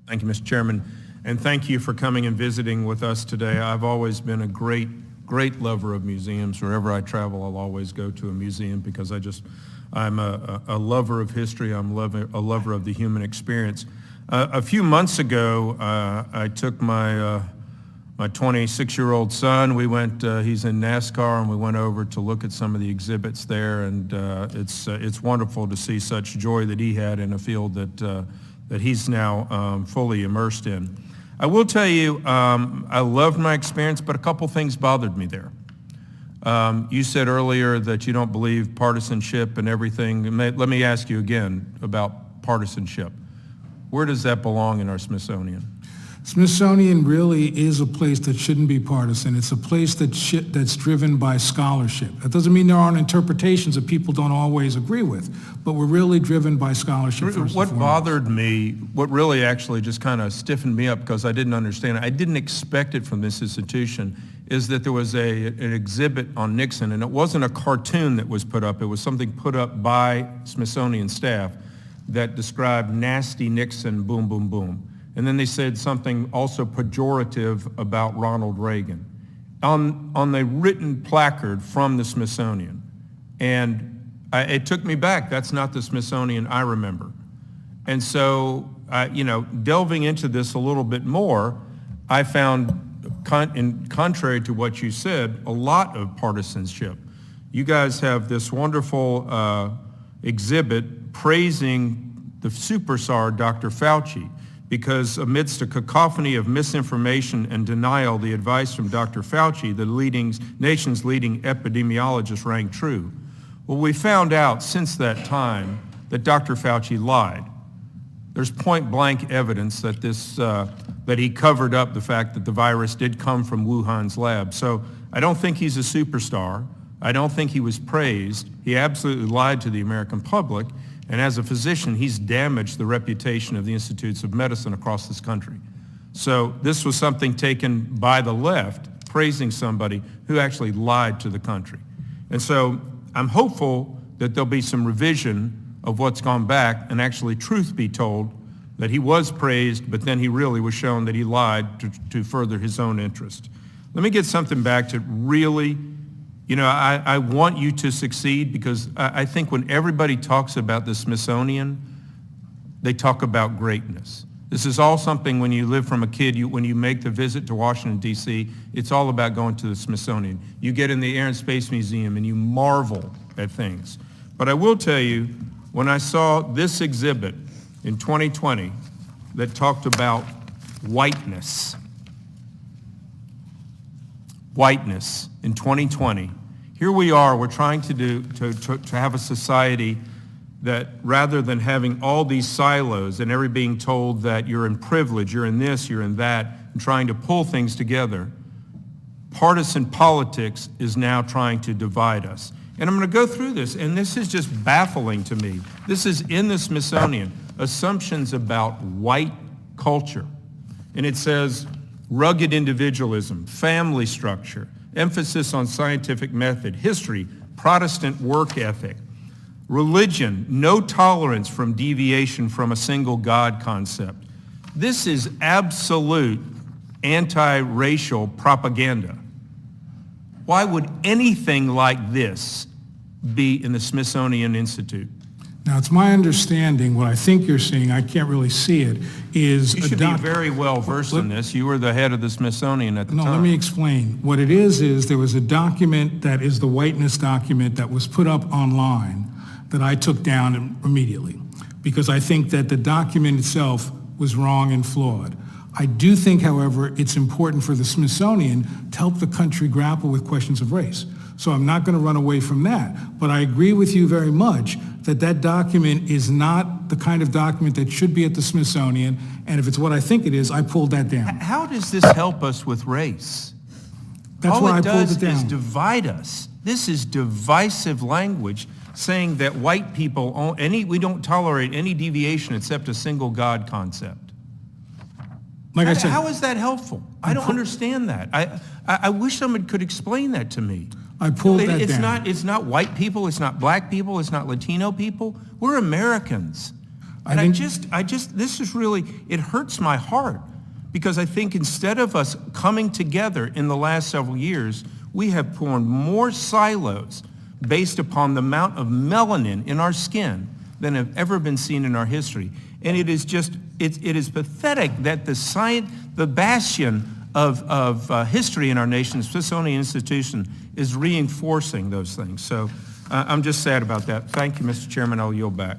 Thank you, Mr. Chairman, and thank you for coming and visiting with us today. I've always been a great lover of museums. Wherever I travel, I'll always go to a museum because I'm a lover of history. I'm a lover of the human experience. A few months ago, I took my 26-year-old son. We went. He's in NASCAR, and we went over to look at some of the exhibits there. And it's wonderful to see such joy that he had in a field that he's now fully immersed in. I will tell you, I loved my experience, but a couple things bothered me there. You said earlier that you don't believe partisanship and everything. Let me ask you again about partisanship. Where does that belong in our Smithsonian? Smithsonian really is a place that shouldn't be partisan. It's a place that's driven by scholarship. That doesn't mean there aren't interpretations that people don't always agree with, but we're really driven by scholarship. What bothered me, what really actually just kind of stiffened me up because I didn't understand it, I didn't expect it from this institution, is that there was an exhibit on Nixon, and it wasn't a cartoon that was put up. It was something put up by Smithsonian staff that described nasty Nixon, boom, boom, boom. And then they said something also pejorative about Ronald Reagan on the written placard from the Smithsonian. And it took me back. That's not the Smithsonian I remember. And so, delving into this a little bit more, I found, contrary to what you said, a lot of partisanship. You guys have this wonderful exhibit praising the superstar, Dr. Fauci, because amidst a cacophony of misinformation and denial, the advice from Dr. Fauci, the nation's leading epidemiologist, rang true. Well, we found out since that time that Dr. Fauci lied. There's point-blank evidence that that he covered up the fact that the virus did come from Wuhan's lab. So I don't think he's a superstar. I don't think he was praised. He absolutely lied to the American public. And as a physician, he's damaged the reputation of the Institutes of Medicine across this country. So this was something taken by the left, praising somebody who actually lied to the country. And so I'm hopeful that there'll be some revision of what's gone back and actually truth be told that he was praised, but then he really was shown that he lied to further his own interest. Let me get something back to really, I want you to succeed because I think when everybody talks about the Smithsonian, they talk about greatness. This is all something when you live from a kid, when you make the visit to Washington, D.C., it's all about going to the Smithsonian. You get in the Air and Space Museum and you marvel at things. But I will tell you, when I saw this exhibit in 2020 that talked about whiteness in 2020. Here we are, we're trying to have a society that rather than having all these silos and everybody being told that you're in privilege, you're in this, you're in that, and trying to pull things together, partisan politics is now trying to divide us. And I'm going to go through this, and this is just baffling to me. This is in the Smithsonian, assumptions about white culture. And it says, rugged individualism, family structure, emphasis on scientific method, history, Protestant work ethic, religion, no tolerance from deviation from a single God concept. This is absolute anti-racial propaganda. Why would anything like this be in the Smithsonian Institute? Now, it's my understanding, what I think you're seeing, I can't really see it, is you should be very well versed in this. You were the head of the Smithsonian at the time. No, let me explain. What it is there was a document that is the whiteness document that was put up online that I took down immediately because I think that the document itself was wrong and flawed. I do think, however, it's important for the Smithsonian to help the country grapple with questions of race. So I'm not going to run away from that. But I agree with you very much that that document is not the kind of document that should be at the Smithsonian. And if it's what I think it is, I pulled that down. How does this help us with race? That's why I pulled it down. All it does is divide us. This is divisive language saying that white people, we don't tolerate any deviation except a single God concept. Like I said, how is that helpful? I don't understand that. I wish someone could explain that to me. I pulled that down. It's not white people. It's not black people. It's not Latino people. We're Americans. And this is really, it hurts my heart, because I think instead of us coming together in the last several years, we have formed more silos based upon the amount of melanin in our skin than have ever been seen in our history. And it is just, it is pathetic that the bastion of history in our nation, the Smithsonian Institution, is reinforcing those things. So I'm just sad about that. Thank you, Mr. Chairman. I'll yield back.